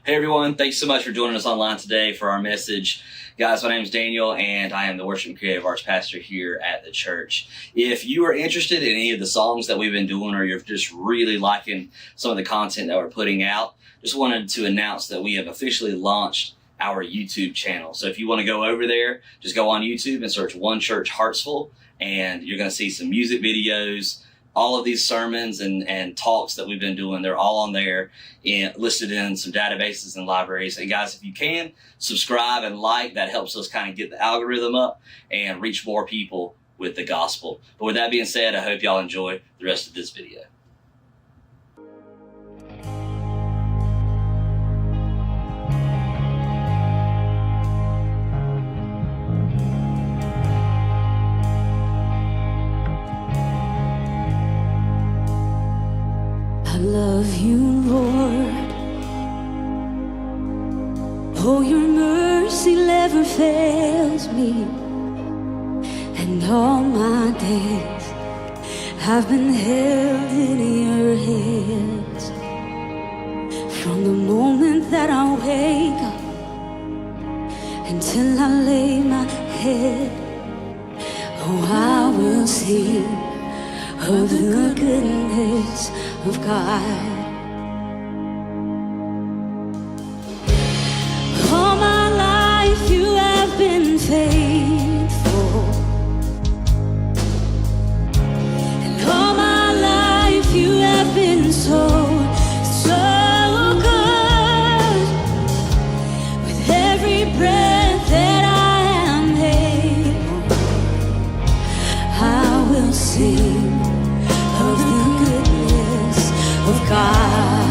Hey everyone, thanks so much for joining us online today for our message. Guys, my name is Daniel and I am the Worship and Creative Arts Pastor here at the church. If you are interested in any of the songs that we've been doing, or you're just really liking some of the content that we're putting out, just wanted to announce that we have officially launched our YouTube channel. So if you want to go over there, just go on YouTube and search One Church Hartsville, and you're going to see some music videos. All of these sermons and talks that we've been doing, they're all on there and listed in some databases and libraries. And guys, if you can, subscribe and like. That helps us kind of get the algorithm up and reach more people with the gospel. But with that being said, I hope y'all enjoy the rest of this video. I love you, Lord. Oh, your mercy never fails me. And all my days I've been held in your hands. From the moment that I wake up until I lay my head, oh, I will sing of the goodness of God. All my life you have been faithful, and all my life you have been so good. With every breath that I am able, I will sing of the goodness of God.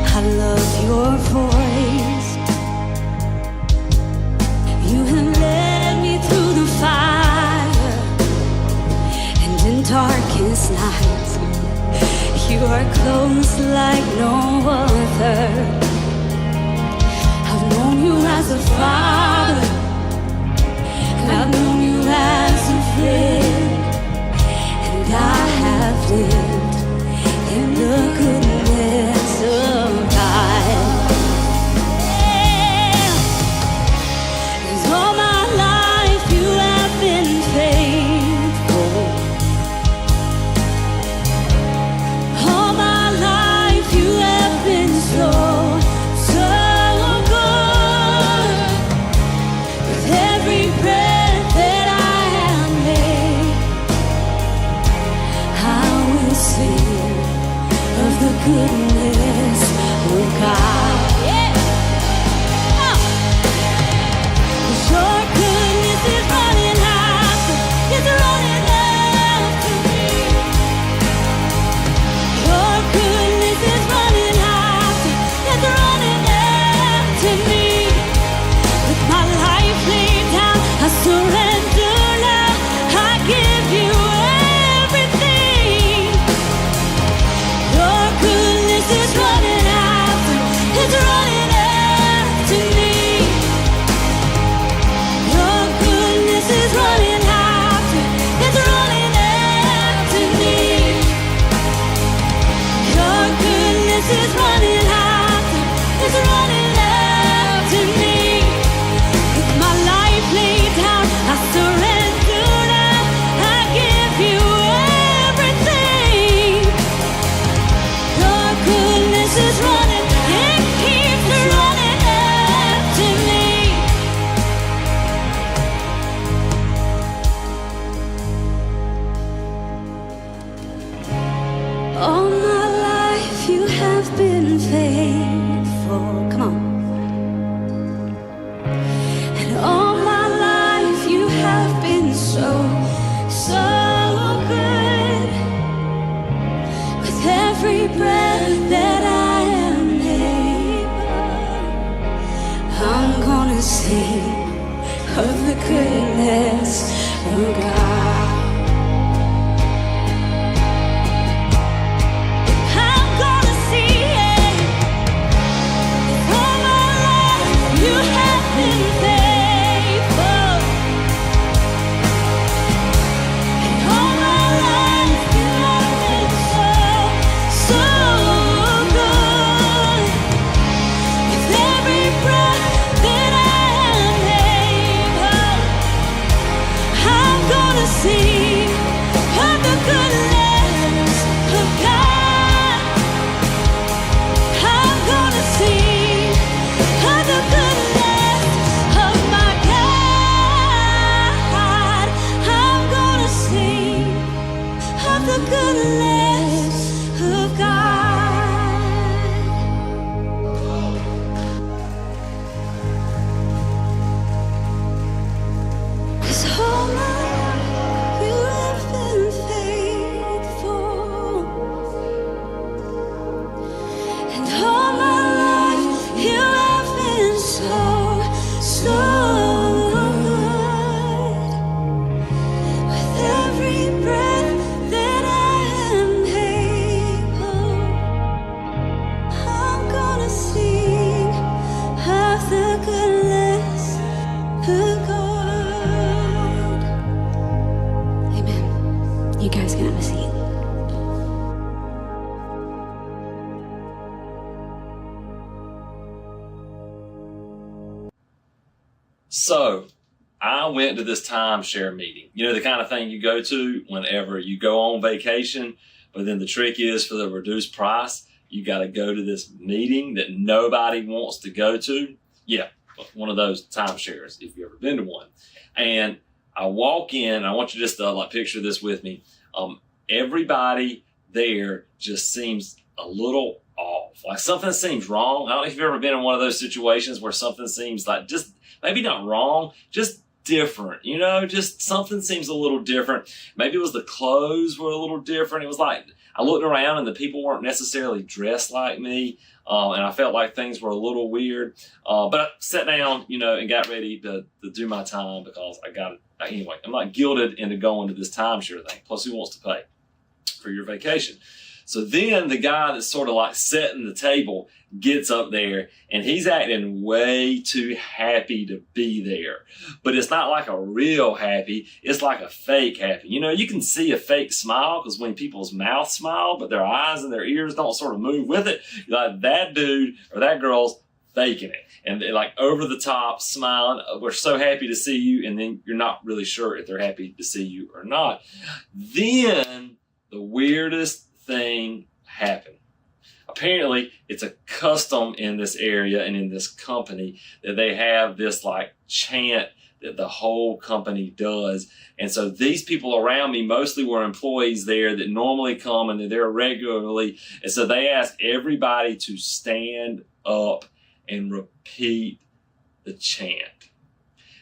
I love your voice. You have led me through the fire, and in darkest nights you are close like no other. I've known you as a father, and I've known you as a friend, and I have lived in the goodness of God. Yeah. 'Cause all my life you have been faithful. All my life you have been so good. With every breath that I am able, I will sing of the goodness of God. Yeah. 'Cause your goodness is running after, it's running after me. Your goodness is running after, it's running after me. With my life laid down, I surrender now. I give you everything. Your goodness is running after, All my life you have been faithful. Come on. And all my life you have been so good. With every breath that I am able, I'm gonna sing of the goodness of God. You guys can have a seat. So I went to this timeshare meeting. You know, the kind of thing you go to whenever you go on vacation, but then the trick is for the reduced price, you got to go to this meeting that nobody wants to go to. Yeah, one of those timeshares, if you've ever been to one. And I walk in, I want you just to picture this with me. Everybody there just seems a little off. Like something seems wrong. I don't know if you've ever been in one of those situations where something seems like just maybe not wrong, just different, you know, just something seems a little different. Maybe it was the clothes were a little different. It was like, I looked around and the people weren't necessarily dressed like me. And I felt like things were a little weird. But I sat down, you know, and got ready to do my time because I got it. Anyway, I'm not guilted into going to this timeshare thing. Plus, who wants to pay for your vacation? So then the guy that's sort of like setting the table gets up there and he's acting way too happy to be there. But it's not like a real happy. It's like a fake happy. You know, you can see a fake smile because when people's mouths smile, but their eyes and their ears don't sort of move with it, like that dude or that girl's faking it. And they're like over the top, smiling. We're so happy to see you. And then you're not really sure if they're happy to see you or not. Then the weirdest thing happened. Apparently, it's a custom in this area and in this company that they have this like chant that the whole company does. And so these people around me mostly were employees there that normally come and they're there regularly. And so they asked everybody to stand up and repeat the chant.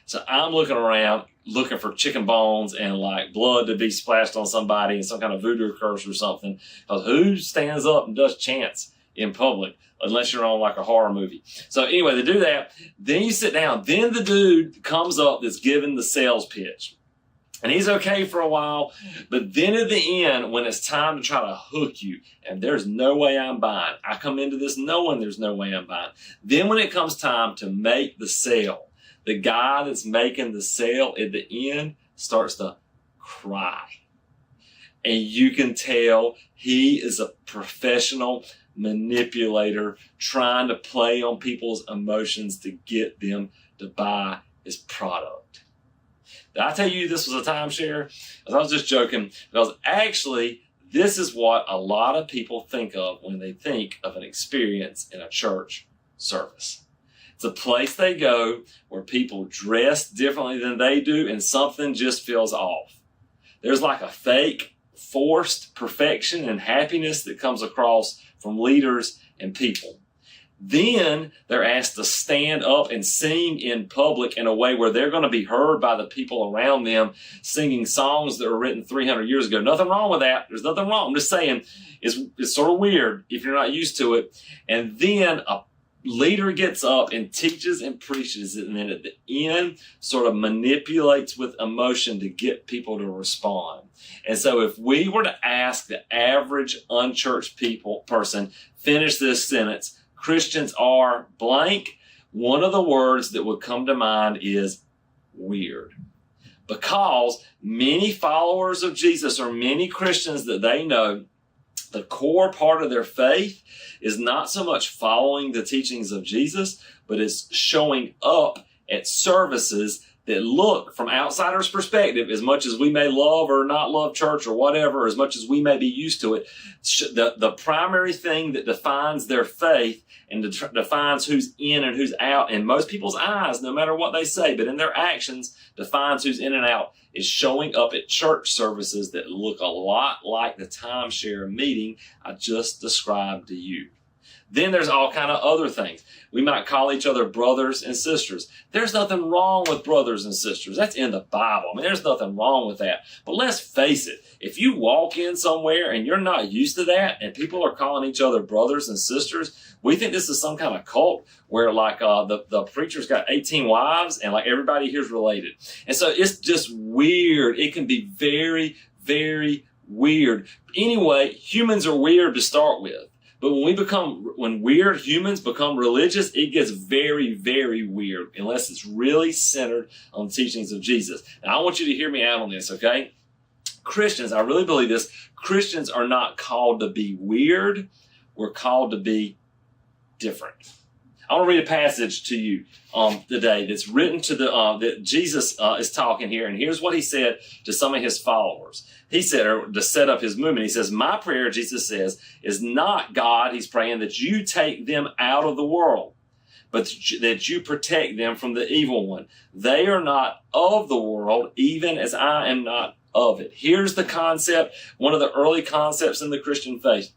So I'm looking around, looking for chicken bones and like blood to be splashed on somebody and some kind of voodoo curse or something. Because who stands up and does chants in public unless you're on like a horror movie? So anyway, they do that. Then you sit down. Then the dude comes up that's giving the sales pitch. And he's okay for a while, but then at the end, when it's time to try to hook you, and there's no way I'm buying. I come into this knowing there's no way I'm buying. Then when it comes time to make the sale, the guy that's making the sale at the end starts to cry. And you can tell he is a professional manipulator trying to play on people's emotions to get them to buy his product. Did I tell you this was a timeshare? I was just joking, because actually this is what a lot of people think of when they think of an experience in a church service. It's a place they go where people dress differently than they do and something just feels off. There's like a fake forced perfection and happiness that comes across from leaders and people. Then they're asked to stand up and sing in public in a way where they're going to be heard by the people around them, singing songs that were written 300 years ago. Nothing wrong with that. There's nothing wrong. I'm just saying it's sort of weird if you're not used to it. And then a leader gets up and teaches and preaches, and then at the end sort of manipulates with emotion to get people to respond. And so if we were to ask the average unchurched person, finish this sentence, Christians are blank, one of the words that would come to mind is weird. Because many followers of Jesus, or many Christians that they know, the core part of their faith is not so much following the teachings of Jesus, but is showing up at services that look, from outsiders' perspective, as much as we may love or not love church or whatever, as much as we may be used to it, the primary thing that defines their faith and defines who's in and who's out in most people's eyes, no matter what they say, but in their actions, defines who's in and out, is showing up at church services that look a lot like the timeshare meeting I just described to you. Then there's all kind of other things. We might call each other brothers and sisters. There's nothing wrong with brothers and sisters. That's in the Bible. I mean, there's nothing wrong with that. But let's face it. If you walk in somewhere and you're not used to that and people are calling each other brothers and sisters, we think this is some kind of cult where like the preacher's got 18 wives and like everybody here's related. And so it's just weird. It can be very, very weird. Anyway, humans are weird to start with. But when weird humans become religious, it gets very, very weird unless it's really centered on the teachings of Jesus. Now, I want you to hear me out on this, okay? Christians, I really believe this, Christians are not called to be weird. We're called to be different. I want to read a passage to you today that's written to that Jesus is talking here. And here's what he said to some of his followers. He said, or to set up his movement, he says, my prayer, Jesus says, is not, God, he's praying, that you take them out of the world, but that you protect them from the evil one. They are not of the world, even as I am not of it. Here's the concept, one of the early concepts in the Christian faith.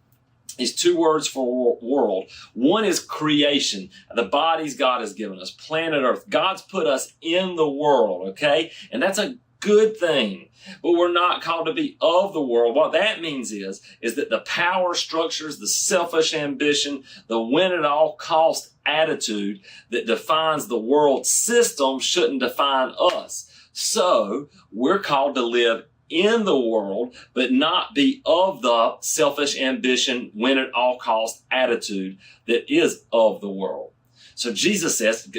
Is two words for world. One is creation, the bodies God has given us, planet Earth. God's put us in the world, okay? And that's a good thing. But we're not called to be of the world. What that means is that the power structures, the selfish ambition, the win at all cost attitude that defines the world system shouldn't define us. So we're called to live in the world, but not be of the selfish ambition, win at all cost attitude that is of the world. So Jesus says,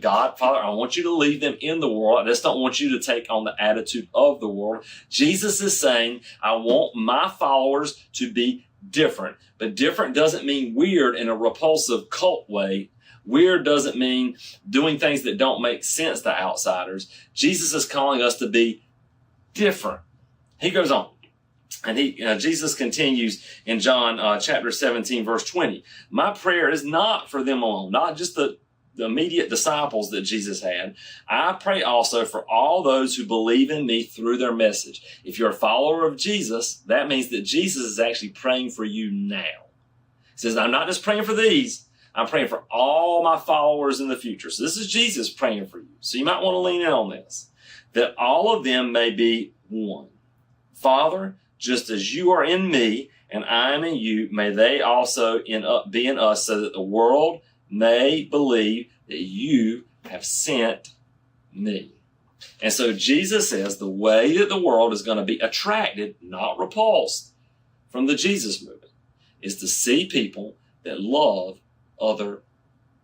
God, Father, I want you to leave them in the world. I just don't want you to take on the attitude of the world. Jesus is saying, I want my followers to be different. But different doesn't mean weird in a repulsive cult way. Weird doesn't mean doing things that don't make sense to outsiders. Jesus is calling us to be different. He goes on, and Jesus continues in John chapter 17, verse 20. My prayer is not for them alone, not just the immediate disciples that Jesus had. I pray also for all those who believe in me through their message. If you're a follower of Jesus, that means that Jesus is actually praying for you now. He says, I'm not just praying for these. I'm praying for all my followers in the future. So this is Jesus praying for you. So you might want to lean in on this, that all of them may be one. Father, just as you are in me and I am in you, may they also be in us, so that the world may believe that you have sent me. And so Jesus says the way that the world is going to be attracted, not repulsed, from the Jesus movement is to see people that love other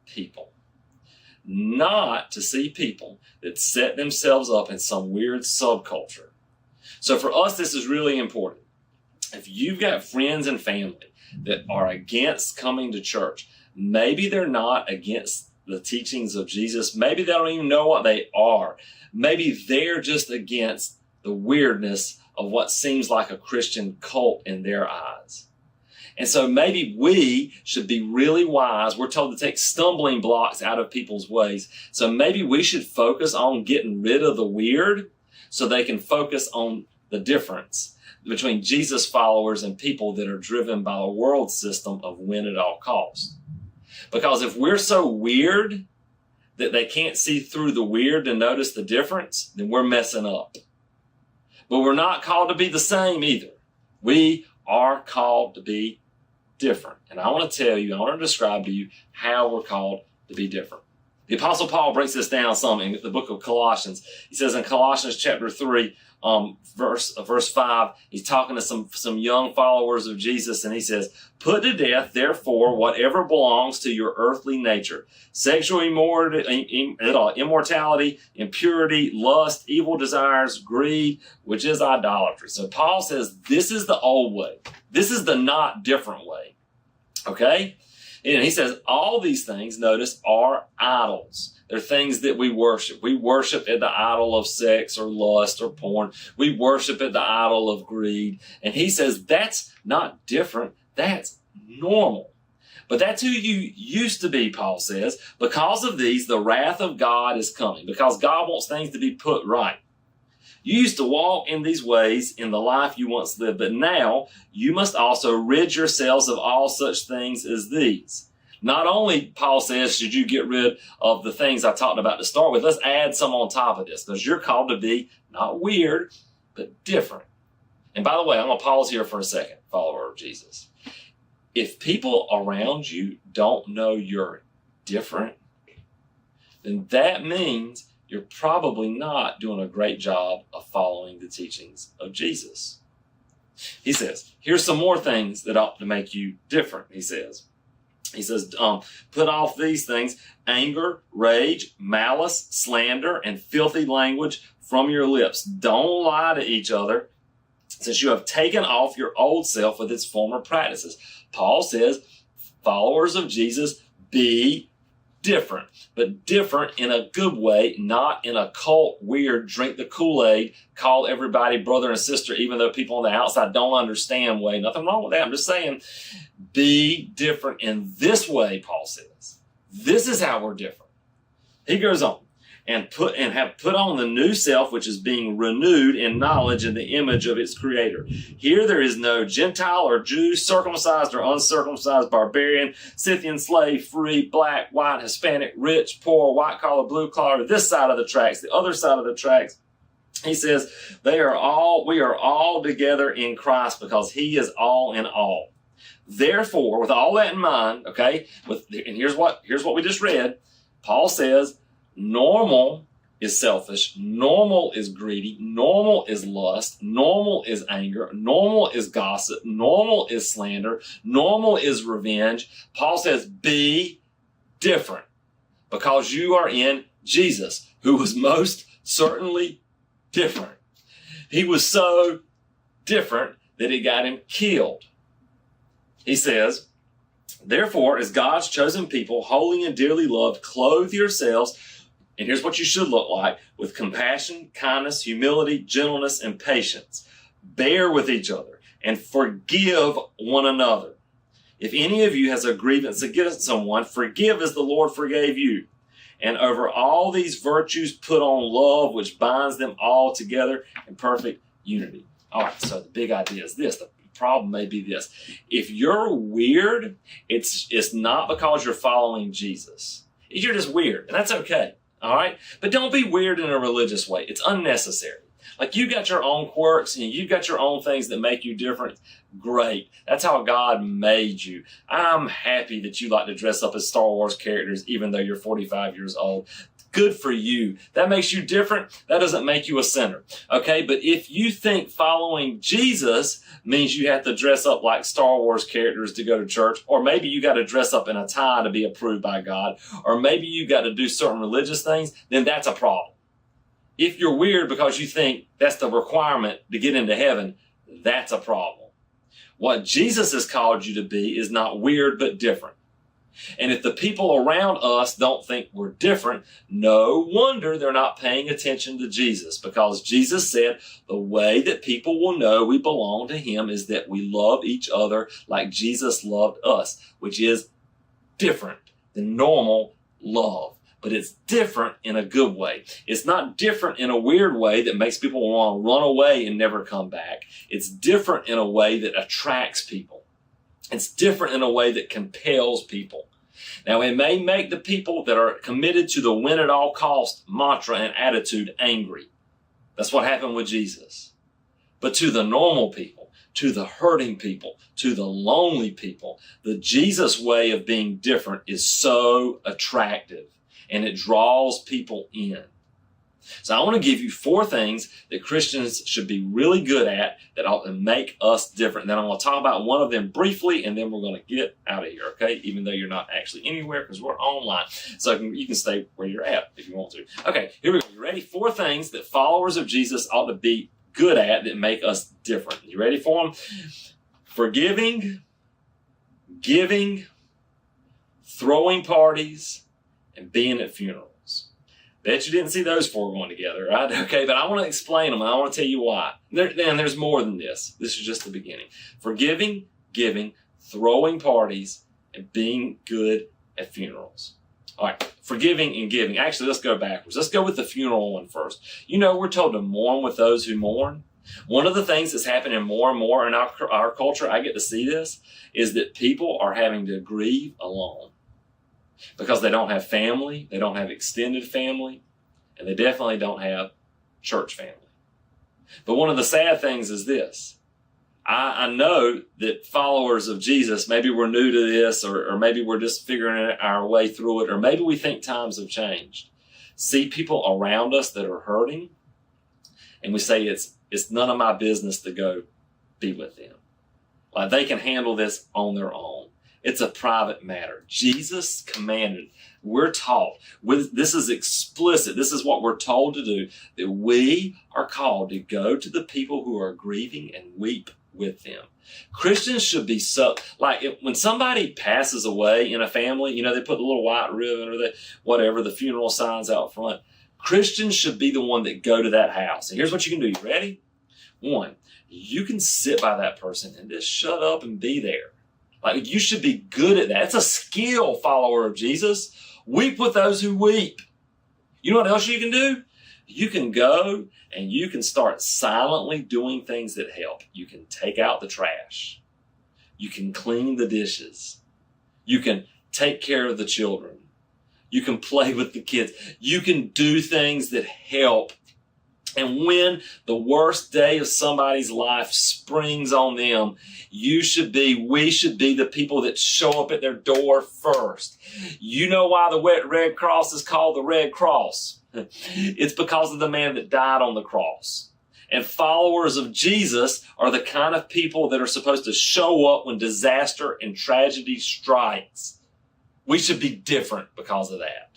people. Not to see people that set themselves up in some weird subculture. So for us, this is really important. If you've got friends and family that are against coming to church, maybe they're not against the teachings of Jesus. Maybe they don't even know what they are. Maybe they're just against the weirdness of what seems like a Christian cult in their eyes. And so maybe we should be really wise. We're told to take stumbling blocks out of people's ways. So maybe we should focus on getting rid of the weird so they can focus on the difference. between Jesus followers and people that are driven by the world system of win at all costs. Because if we're so weird that they can't see through the weird and notice the difference, then we're messing up. But we're not called to be the same either. We are called to be different. And I want to tell you, I want to describe to you how we're called to be different. The Apostle Paul breaks this down some in the book of Colossians. He says in Colossians chapter 3, verse 5, he's talking to some young followers of Jesus, and he says, "Put to death, therefore, whatever belongs to your earthly nature, sexual immortality, impurity, lust, evil desires, greed, which is idolatry." So Paul says this is the old way. This is the not different way. Okay? And he says all these things, notice, are idols. They're things that we worship. We worship at the idol of sex or lust or porn. We worship at the idol of greed. And he says that's not different. That's normal. But that's who you used to be, Paul says. Because of these, the wrath of God is coming. Because God wants things to be put right. You used to walk in these ways in the life you once lived, but now you must also rid yourselves of all such things as these. Not only, Paul says, should you get rid of the things I talked about to start with, let's add some on top of this, because you're called to be not weird, but different. And by the way, I'm going to pause here for a second, follower of Jesus. If people around you don't know you're different, then that means you're probably not doing a great job of following the teachings of Jesus. He says, here's some more things that ought to make you different, he says. He says, put off these things: anger, rage, malice, slander, and filthy language from your lips. Don't lie to each other, since you have taken off your old self with its former practices. Paul says, followers of Jesus, be different, but different in a good way, not in a cult, weird, drink the Kool-Aid, call everybody brother and sister, even though people on the outside don't understand way. Nothing wrong with that. I'm just saying, be different in this way, Paul says. This is how we're different. He goes on, and have put on the new self, which is being renewed in knowledge in the image of its creator. Here there is no Gentile or Jew, circumcised or uncircumcised, barbarian, Scythian, slave, free, black, white, Hispanic, rich, poor, white collar, blue collar, this side of the tracks, the other side of the tracks. He says, we are all together in Christ because he is all in all. Therefore, with all that in mind, okay, and here's what we just read. Paul says, normal is selfish, normal is greedy, normal is lust, normal is anger, normal is gossip, normal is slander, normal is revenge. Paul says, be different because you are in Jesus, who was most certainly different. He was so different that it got him killed. He says, therefore, as God's chosen people, holy and dearly loved, clothe yourselves, and here's what you should look like, with compassion, kindness, humility, gentleness, and patience. Bear with each other and forgive one another. If any of you has a grievance against someone, forgive as the Lord forgave you. And over all these virtues, put on love, which binds them all together in perfect unity. All right, so the big idea is this. The problem may be this. If you're weird, it's not because you're following Jesus. You're just weird, and that's okay. All right? But don't be weird in a religious way. It's unnecessary. Like, you got your own quirks and you got your own things that make you different. Great. That's how God made you. I'm happy that you like to dress up as Star Wars characters, even though you're 45 years old. Good for you. That makes you different. That doesn't make you a sinner. Okay? But if you think following Jesus means you have to dress up like Star Wars characters to go to church, or maybe you got to dress up in a tie to be approved by God, or maybe you got to do certain religious things, then that's a problem. If you're weird because you think that's the requirement to get into heaven, that's a problem. What Jesus has called you to be is not weird, but different. And if the people around us don't think we're different, no wonder they're not paying attention to Jesus, because Jesus said the way that people will know we belong to him is that we love each other like Jesus loved us, which is different than normal love. but it's different in a good way. It's not different in a weird way that makes people want to run away and never come back. It's different in a way that attracts people. It's different in a way that compels people. Now, it may make the people that are committed to the win at all cost mantra and attitude angry. That's what happened with Jesus. But to the normal people, to the hurting people, to the lonely people, the Jesus way of being different is so attractive, and it draws people in. So I want to give you 4 things that Christians should be really good at that ought to make us different. Then I'm going to talk about one of them briefly, and then we're going to get out of here, okay? Even though you're not actually anywhere because we're online. So you can stay where you're at if you want to. Okay, here we go. You ready? 4 things that followers of Jesus ought to be good at that make us different. You ready for them? Forgiving, giving, throwing parties, and being at funerals. Bet you didn't see those 4 going together, right? Okay, but I want to explain them, and I want to tell you why. There's more than this. This is just the beginning. Forgiving, giving, throwing parties, and being good at funerals. All right, forgiving and giving. Actually, let's go backwards. Let's go with the funeral one first. You know, we're told to mourn with those who mourn. One of the things that's happening more and more in our culture, I get to see this, is that people are having to grieve alone. Because they don't have family, they don't have extended family, and they definitely don't have church family. But one of the sad things is this. I know that followers of Jesus, maybe we're new to this, or maybe we're just figuring our way through it, or maybe we think times have changed. See people around us that are hurting, and we say it's none of my business to go be with them. Like they can handle this on their own. It's a private matter. Jesus commanded, we're taught, this is explicit, this is what we're told to do, that we are called to go to the people who are grieving and weep with them. Christians should be when somebody passes away in a family, you know, they put the little white ribbon or the funeral signs out front. Christians should be the one that go to that house. And here's what you can do. You ready? 1, you can sit by that person and just shut up and be there. Like, you should be good at that. It's a skill, follower of Jesus. Weep with those who weep. You know what else you can do? You can go and you can start silently doing things that help. You can take out the trash. You can clean the dishes. You can take care of the children. You can play with the kids. You can do things that help. And when the worst day of somebody's life springs on them, we should be the people that show up at their door first. You know why the Red Cross is called the Red Cross? It's because of the man that died on the cross. And followers of Jesus are the kind of people that are supposed to show up when disaster and tragedy strikes. We should be different because of that.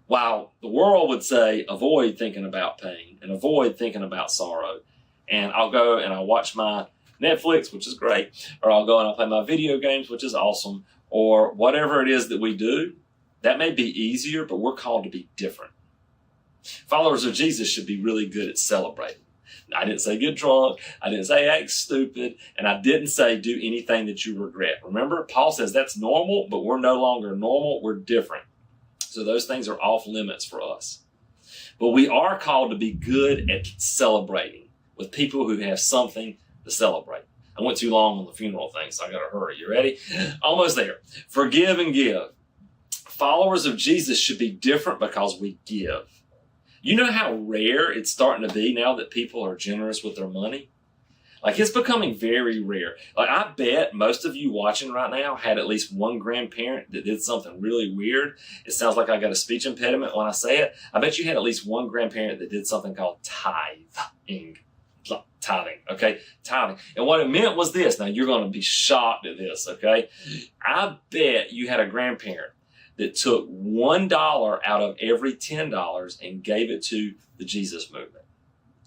While the world would say, avoid thinking about pain and avoid thinking about sorrow. And I'll go and I'll watch my Netflix, which is great, or I'll go and I'll play my video games, which is awesome, or whatever it is that we do. That may be easier, but we're called to be different. Followers of Jesus should be really good at celebrating. I didn't say get drunk. I didn't say act stupid. And I didn't say do anything that you regret. Remember, Paul says that's normal, but we're no longer normal. We're different. So those things are off limits for us. But we are called to be good at celebrating with people who have something to celebrate. I went too long on the funeral thing, so I got to hurry. You ready? Almost there. Forgive and give. Followers of Jesus should be different because we give. You know how rare it's starting to be now that people are generous with their money? Like, it's becoming very rare. Like, I bet most of you watching right now had at least one grandparent that did something really weird. It sounds like I got a speech impediment when I say it. I bet you had at least one grandparent that did something called tithing. Tithing, okay? Tithing. And what it meant was this. Now, you're going to be shocked at this, okay? I bet you had a grandparent that took $1 out of every $10 and gave it to the Jesus movement.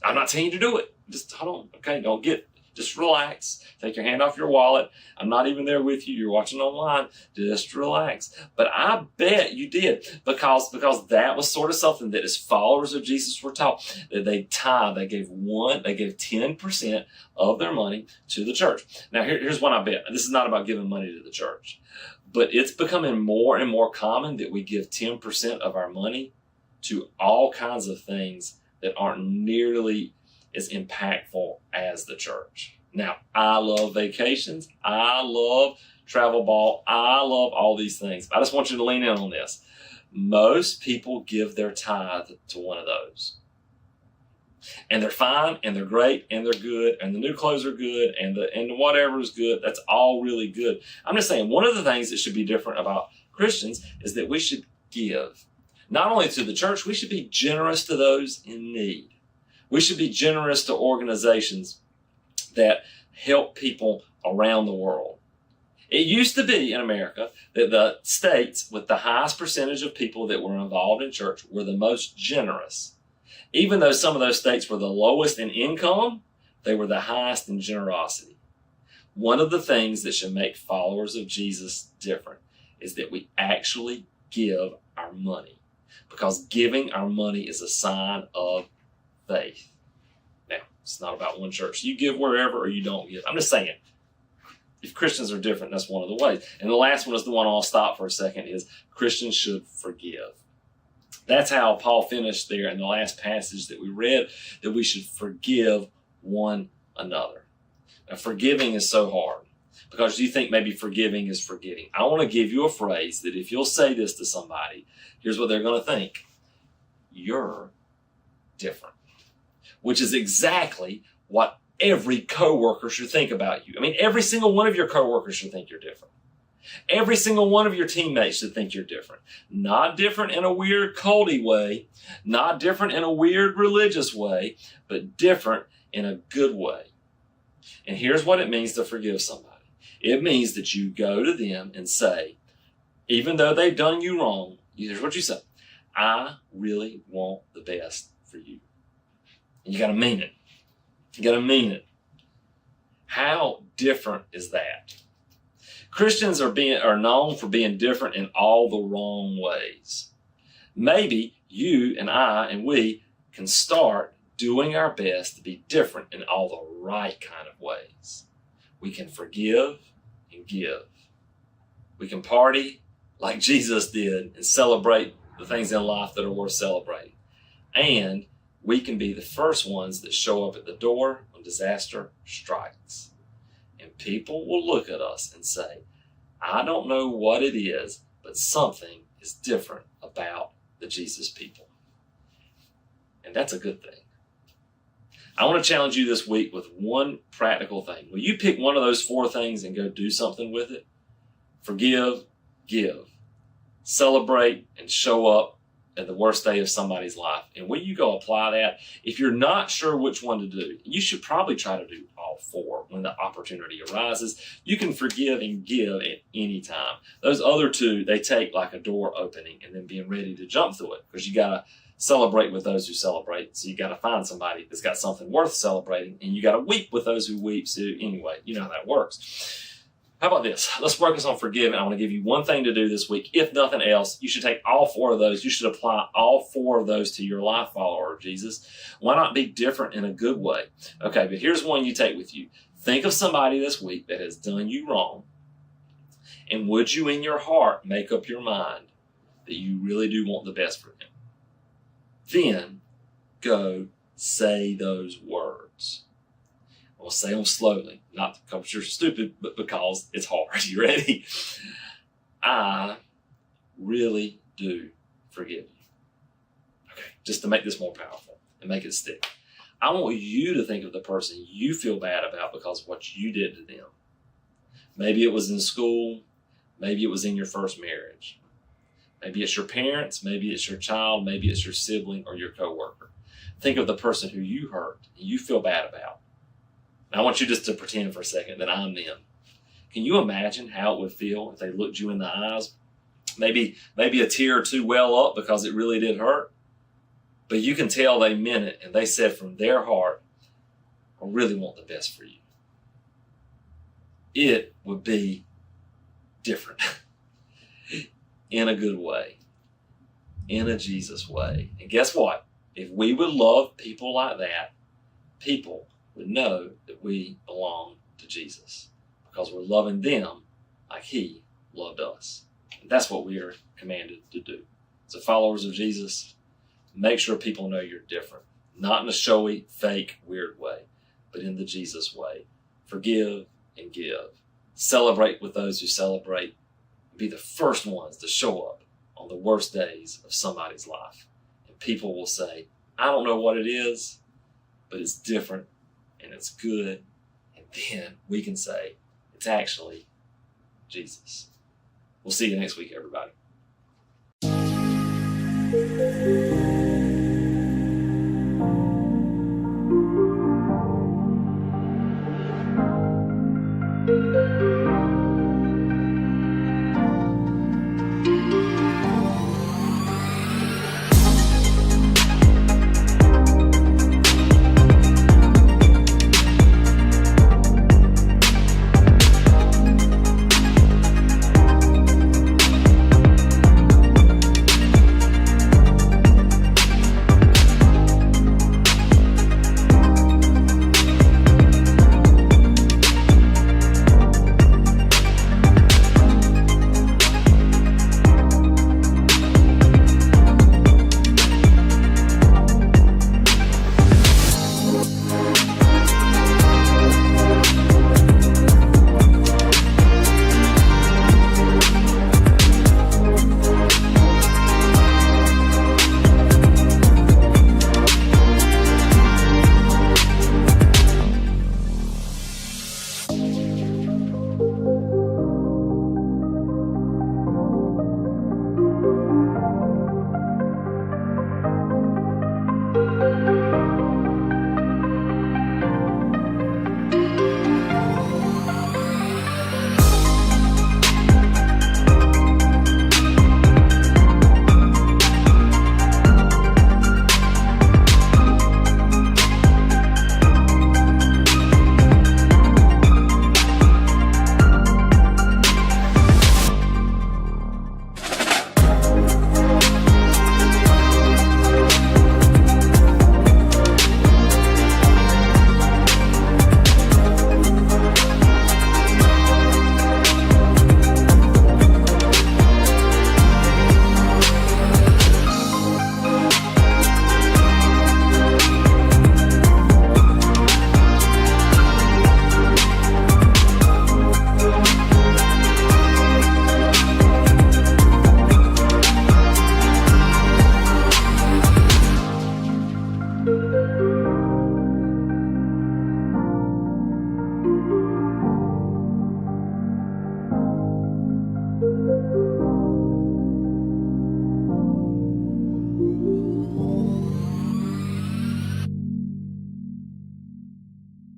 I'm not telling you to do it. Just hold on, okay? Don't get Just relax. Take your hand off your wallet. I'm not even there with you. You're watching online. Just relax. But I bet you did because that was sort of something that as followers of Jesus were taught, that they tithe. They gave 10% of their money to the church. Now here's one I bet. This is not about giving money to the church, but it's becoming more and more common that we give 10% of our money to all kinds of things that aren't nearly as impactful as the church. Now, I love vacations. I love travel ball. I love all these things. I just want you to lean in on this. Most people give their tithe to one of those. And they're fine, and they're great, and they're good, and the new clothes are good, and the whatever is good. That's all really good. I'm just saying, one of the things that should be different about Christians is that we should give. Not only to the church, we should be generous to those in need. We should be generous to organizations that help people around the world. It used to be in America that the states with the highest percentage of people that were involved in church were the most generous. Even though some of those states were the lowest in income, they were the highest in generosity. One of the things that should make followers of Jesus different is that we actually give our money, because giving our money is a sign of faith. Now, it's not about one church. You give wherever or you don't give. I'm just saying, if Christians are different, that's one of the ways. And the last one is the one I'll stop for a second, is Christians should forgive. That's how Paul finished there in the last passage that we read, that we should forgive one another. Now, forgiving is so hard, because you think maybe forgiving is forgetting. I want to give you a phrase that if you'll say this to somebody, here's what they're going to think. You're different. Which is exactly what every coworker should think about you. I mean, every single one of your coworkers should think you're different. Every single one of your teammates should think you're different. Not different in a weird culty way, not different in a weird religious way, but different in a good way. And here's what it means to forgive somebody. It means that you go to them and say, even though they've done you wrong, here's what you say: I really want the best for you. And you got to mean it. You got to mean it. How different is that? Christians are known for being different in all the wrong ways. Maybe you and I and we can start doing our best to be different in all the right kind of ways. We can forgive and give. We can party like Jesus did and celebrate the things in life that are worth celebrating. And we can be the first ones that show up at the door when disaster strikes. And people will look at us and say, I don't know what it is, but something is different about the Jesus people. And that's a good thing. I want to challenge you this week with one practical thing. Will you pick one of those 4 things and go do something with it? Forgive, give, celebrate, and show up at the worst day of somebody's life. And will you go apply that? If you're not sure which one to do, you should probably try to do all 4 when the opportunity arises. You can forgive and give at any time. Those other 2, they take like a door opening and then being ready to jump through it, because you got to celebrate with those who celebrate. So you got to find somebody that's got something worth celebrating, and you got to weep with those who weep. So anyway, you know how that works. How about this? Let's focus on forgiving. I want to give you one thing to do this week. If nothing else, you should take all 4 of those. You should apply all 4 of those to your life, follower of Jesus. Why not be different in a good way? Okay, but here's one you take with you. Think of somebody this week that has done you wrong, and would you in your heart make up your mind that you really do want the best for them? Then go say those words. I'll say them slowly, not because you're stupid, but because it's hard. You ready? I really do forgive you. Okay, just to make this more powerful and make it stick. I want you to think of the person you feel bad about because of what you did to them. Maybe it was in school. Maybe it was in your first marriage. Maybe it's your parents. Maybe it's your child. Maybe it's your sibling or your coworker. Think of the person who you hurt and you feel bad about. I want you just to pretend for a second that I'm them. Can you imagine how it would feel if they looked you in the eyes? Maybe a tear or 2 well up because it really did hurt. But you can tell they meant it, and they said from their heart, I really want the best for you. it would be different in a good way, in a Jesus way. And guess what? If we would love people like that, people would know that we belong to Jesus because we're loving them like he loved us. And that's what we are commanded to do. So followers of Jesus, make sure people know you're different, not in a showy, fake, weird way, but in the Jesus way. Forgive and give. Celebrate with those who celebrate. Be the first ones to show up on the worst days of somebody's life. And people will say, I don't know what it is, but it's different and it's good. And then we can say, it's actually Jesus. We'll see you next week, everybody.